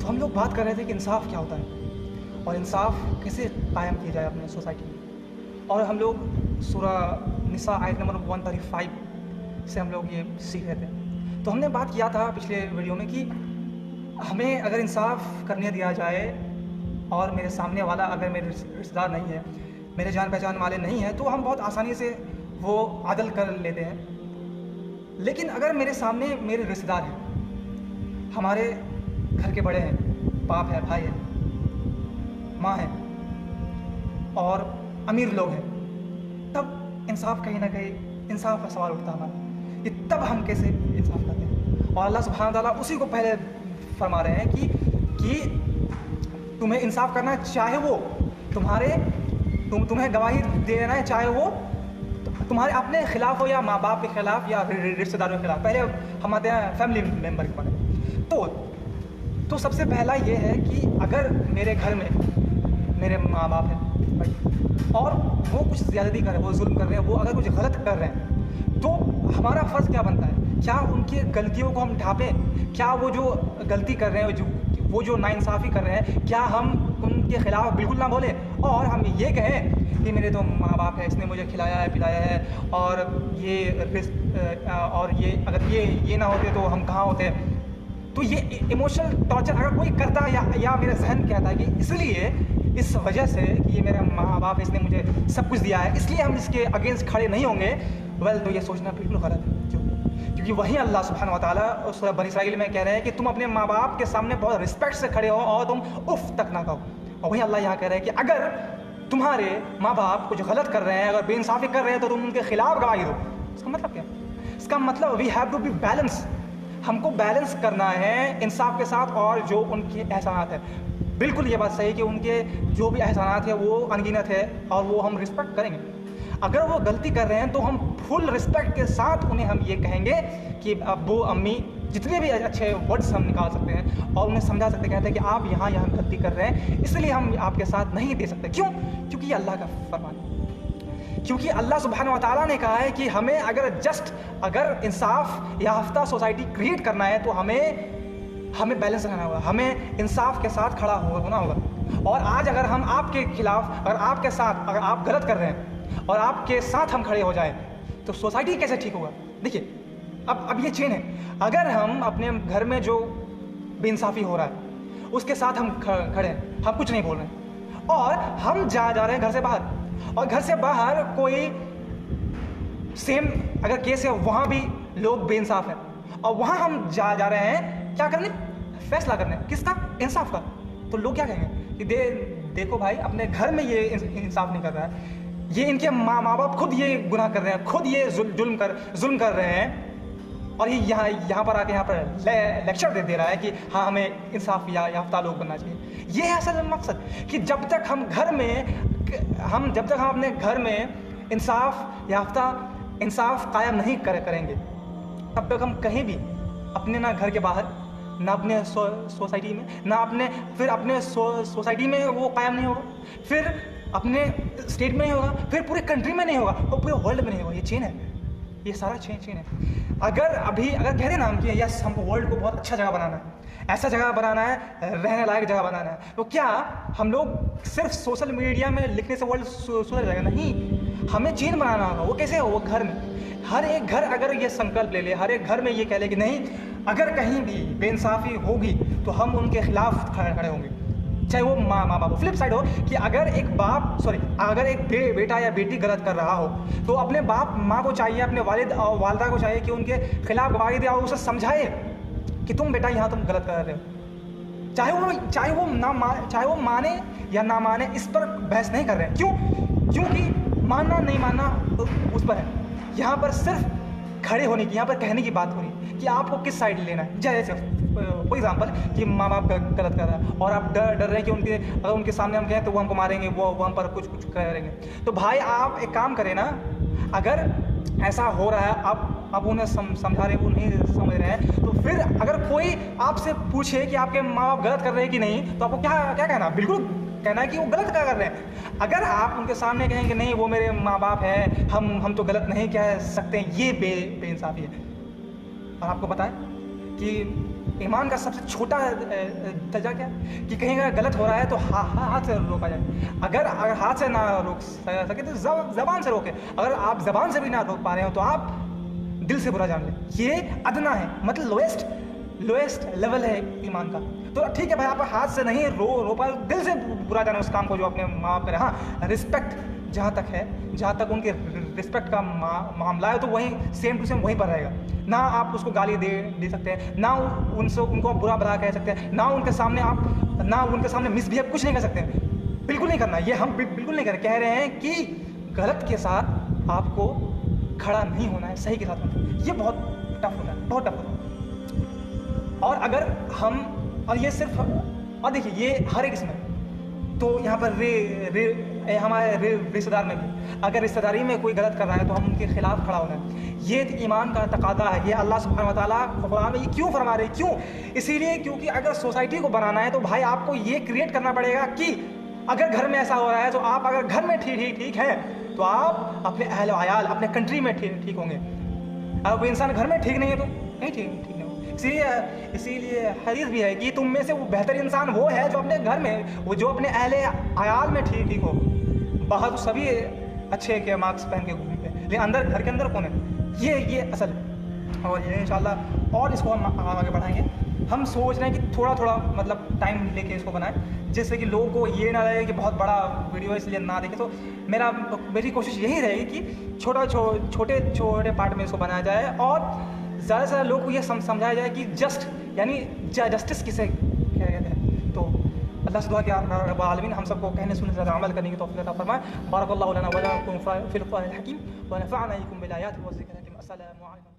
तो हम लोग बात कर रहे थे कि इंसाफ क्या होता है और इंसाफ कैसे कायम किया जाए अपने सोसाइटी में। और हम लोग सूरा निसा आयत नंबर 135 से हम लोग ये सीख रहे थे। तो हमने बात किया था पिछले वीडियो में कि हमें अगर इंसाफ करने दिया जाए और मेरे सामने वाला अगर मेरे रिश्तेदार नहीं है, मेरे जान पहचान वाले नहीं हैं, तो हम बहुत आसानी से वो अदल कर लेते हैं। लेकिन अगर मेरे सामने मेरे रिश्तेदार हैं, हमारे घर के बड़े हैं, बाप है, भाई है, माँ है और अमीर लोग हैं, तब इंसाफ कहीं ना कहीं इंसाफ का सवाल उठता है हमारा कि तब हम कैसे इंसाफ करते हैं। और अल्लाह सुब्हानहू तआला उसी को पहले फरमा रहे हैं कि तुम्हें इंसाफ करना है, चाहे वो तुम्हें गवाही देना है, चाहे वो तुम्हारे अपने खिलाफ हो या माँ बाप के खिलाफ या रिश्तेदारों के खिलाफ। पहले हम आते हैं फैमिली मेम्बर के बारे में। तो सबसे पहला ये है कि अगर मेरे घर में मेरे माँ बाप हैं और वो कुछ ज़्यादती कर रहे हैं, वो जुल्म कर रहे हैं, वो अगर कुछ गलत कर रहे हैं, तो हमारा फ़र्ज़ क्या बनता है? क्या उनकी गलतियों को हम ढांपें? क्या वो जो गलती कर रहे हैं, वो जो नाइंसाफ़ी कर रहे हैं, क्या हम उनके ख़िलाफ़ बिल्कुल ना बोलें और हम ये कहें कि मेरे तो माँ बाप है, इसने मुझे खिलाया है, पिलाया है, और ये अगर ये ना होते तो हम कहाँ होते। तो ये इमोशनल टॉर्चर अगर कोई करता है या मेरा जहन कहता है कि इसलिए इस वजह से कि ये मेरा माँ बाप, इसने मुझे सब कुछ दिया है, इसलिए हम इसके अगेंस्ट खड़े नहीं होंगे, तो ये सोचना बिल्कुल गलत है। क्योंकि वहीं अल्लाह सुब्हानहू व तआला सूरह बनी इसराइल में कह रहे हैं कि तुम अपने माँ बाप के सामने बहुत रिस्पेक्ट से खड़े हो और तुम उफ तक ना कहो। और वहीं अल्लाह यहाँ कह रहे हैं कि अगर तुम्हारे माँ बाप कुछ गलत कर रहे हैं, अगर बेइंसाफ़ी कर रहे हैं, तो तुम उनके खिलाफ गवाही दो। इसका मतलब क्या? इसका मतलब we have to be balance. हमको बैलेंस करना है इंसाफ के साथ और जो उनके एहसानात है। बिल्कुल ये बात सही है कि उनके जो भी एहसानात है वो अनगिनत है और वो हम रिस्पेक्ट करेंगे। अगर वो गलती कर रहे हैं तो हम फुल रिस्पेक्ट के साथ उन्हें हम ये कहेंगे कि अब्बू अम्मी, जितने भी अच्छे वर्ड्स हम निकाल सकते हैं और उन्हें समझा सकते, कहते हैं कि आप यहाँ गलती कर रहे हैं, इसलिए हम आपके साथ नहीं दे सकते। क्यों? क्योंकि ये अल्लाह का फरमान है। क्योंकि अल्लाह सुब्हानहू व तआला ने कहा है कि हमें अगर इंसाफ याफ्ता सोसाइटी क्रिएट करना है तो हमें बैलेंस रहना होगा, हमें इंसाफ के साथ खड़ा होना होगा। और आज अगर हम आपके खिलाफ, अगर आपके साथ, अगर आप गलत कर रहे हैं और आपके साथ हम खड़े हो जाएं, तो सोसाइटी कैसे ठीक होगा? देखिए, अब ये चेन है। अगर हम अपने घर में जो बेइंसाफ़ी हो रहा है उसके साथ हम खड़े हैं, हम कुछ नहीं बोल रहे हैं, और हम जा रहे हैं घर से बाहर, और घर से बाहर कोई सेम अगर केस है, वहाँ भी लोग बेइंसाफ़ हैं, और वहाँ हम जा रहे हैं क्या करने? फैसला करने। किसका? इंसाफ का। तो लोग क्या कहेंगे कि देखो भाई, अपने घर में ये इंसाफ नहीं कर रहा है, ये इनके माँ बाप खुद ये गुनाह कर रहे हैं, खुद ये जुल्म कर रहे हैं, और ये यहाँ पर लेक्चर दे रहा है कि हाँ, हमें इंसाफ याफ्ता लोग बनना चाहिए। ये है असल मकसद कि जब तक हम अपने घर में इंसाफ कायम नहीं करेंगे, तब तक हम कहीं भी अपने, ना घर के बाहर, ना अपने सोसाइटी में, ना अपने सोसाइटी में वो कायम नहीं होगा, फिर अपने स्टेट में नहीं होगा, फिर पूरे कंट्री में नहीं होगा, और पूरे वर्ल्ड में नहीं होगा। ये चेन है, ये सारा चेन है। अगर कह दें ना हम कि यस, हमको वर्ल्ड को बहुत अच्छा जगह बनाना है, ऐसा जगह बनाना है, रहने लायक जगह बनाना है, तो क्या हम लोग सिर्फ सोशल मीडिया में लिखने से वर्ल्ड सुधर जाएगा? नहीं, हमें चेन बनाना होगा। वो कैसे हो? वो घर में, हर एक घर अगर ये संकल्प ले ले, हर एक घर में ये कह ले कि नहीं, अगर कहीं भी बेइंसाफ़ी होगी तो हम उनके खिलाफ खड़े होंगे, चाहे वो माँ बाप। फ्लिप साइड हो कि अगर एक बेटा या बेटी गलत कर रहा हो तो अपने बाप माँ को चाहिए, अपने वालिद और वालदा को चाहिए कि उनके खिलाफ गवाही दे और उसे समझाए कि तुम बेटा यहाँ तुम गलत कर रहे हो। चाहे वो माने या ना माने, इस पर बहस नहीं कर रहे हैं। क्योंकि मानना नहीं मानना उस पर है। यहाँ पर सिर्फ खड़े होने की, यहाँ पर कहने की बात हो रही है कि आपको किस साइड लेना है। जैसे फॉर एग्जाम्पल कि माँ बाप गलत कर रहा है और आप डर रहे हैं कि अगर उनके सामने हम कहें तो वो हमको मारेंगे, वो हम पर कुछ करेंगे। तो भाई आप एक काम करें ना, अगर ऐसा हो रहा है, आप आप उन्हें समझा रहे हैं, वो नहीं समझ रहे हैं, तो फिर अगर कोई आपसे पूछे कि आपके माँ बाप गलत कर रहे हैं कि नहीं, तो आपको क्या क्या कहना? बिल्कुल कहना है कि वो गलत क्या कर रहे हैं। अगर आप उनके सामने कहें कि नहीं वो मेरे माँ बाप हैं, हम तो गलत नहीं कह सकते, ये बेइंसाफ़ी है। और आपको पता है कि ईमान का सबसे छोटा दर्जा क्या है कि कहीं अगर गलत हो रहा है तो हाथ से रोका जाए। अगर हाथ से ना रोक सके तो ज़बान से रोके। अगर आप ज़बान से भी ना रोक पा रहे हो तो आप दिल से बुरा जान लें। ये अदना है, मतलब लोएस्ट लेवल है ईमान का। तो ठीक है भाई, आप हाथ से नहीं रो पाए, दिल से बुरा जाने उस काम को जो अपने माँ बाप करे। हाँ, रिस्पेक्ट जहाँ तक है, जहाँ तक उनके रिस्पेक्ट का मामला है, तो वहीं सेम टू सेम वहीं पर रहेगा। ना आप उसको गाली दे सकते हैं, ना उनको बुरा भला कह सकते हैं, ना उनके सामने मिसबिहेव कुछ नहीं कर सकते हैं। बिल्कुल नहीं करना, ये हम बिल्कुल नहीं कह रहे हैं कि गलत के साथ आपको खड़ा नहीं होना है, सही के साथ होना है। ये बहुत टफ होता है, बहुत टफ होता है। और अगर हम, और ये सिर्फ, और देखिए ये हर एक इसमें, तो यहाँ पर हमारे रिश्तेदार में भी, अगर रिश्तेदारी में कोई गलत कर रहा है तो हम उनके खिलाफ खड़ा होना है। ये ईमान का तकादा है। ये अल्लाह सुब्हानहू व तआला कुरान में ये क्यों फरमा रहे हैं? क्यों? इसीलिए क्योंकि अगर सोसाइटी को बनाना है तो भाई आपको ये क्रिएट करना पड़ेगा कि अगर घर में ऐसा हो रहा है तो आप अगर घर में ठीक हैं तो आप अपने अहल वयाल, अपने कंट्री में ठीक होंगे। अगर कोई इंसान घर में ठीक नहीं है तो नहीं ठीक नहीं। इसीलिए हदीस भी है कि तुम में से वो बेहतर इंसान वो है जो अपने घर में, वो जो अपने अहले अयाल में ठीक हो। बाहर तो सभी अच्छे के मार्क्स पहन के घूमते हैं, लेकिन अंदर, घर के अंदर कौन है? ये असल है। और ये इंशाल्लाह और इसको हम आगे बढ़ाएंगे। हम सोच रहे हैं कि थोड़ा मतलब टाइम लेके इसको बनाएं, जिससे कि लोगों को ये ना लगे कि बहुत बड़ा वीडियो है इसलिए ना देखें। तो मेरी कोशिश यही रहेगी कि छोटे पार्ट में इसको बनाया जाए और ज़्यादा से ज़्यादा लोगों को ये समझाया जाए कि जस्टिस किसे कहते हैं। तो अल्लाह से दुआ कि रब्बुल आलमीन हम सबको कहने सुनने से अमल करने की तौफीक अता फरमाए। बारकल्लाहु लना व लकुम फ़िल क़ुरआनिल हकीम व नफ़अना बिल आयाति व ज़िक्रिल हकीम। अस्सलामु अलैकुम।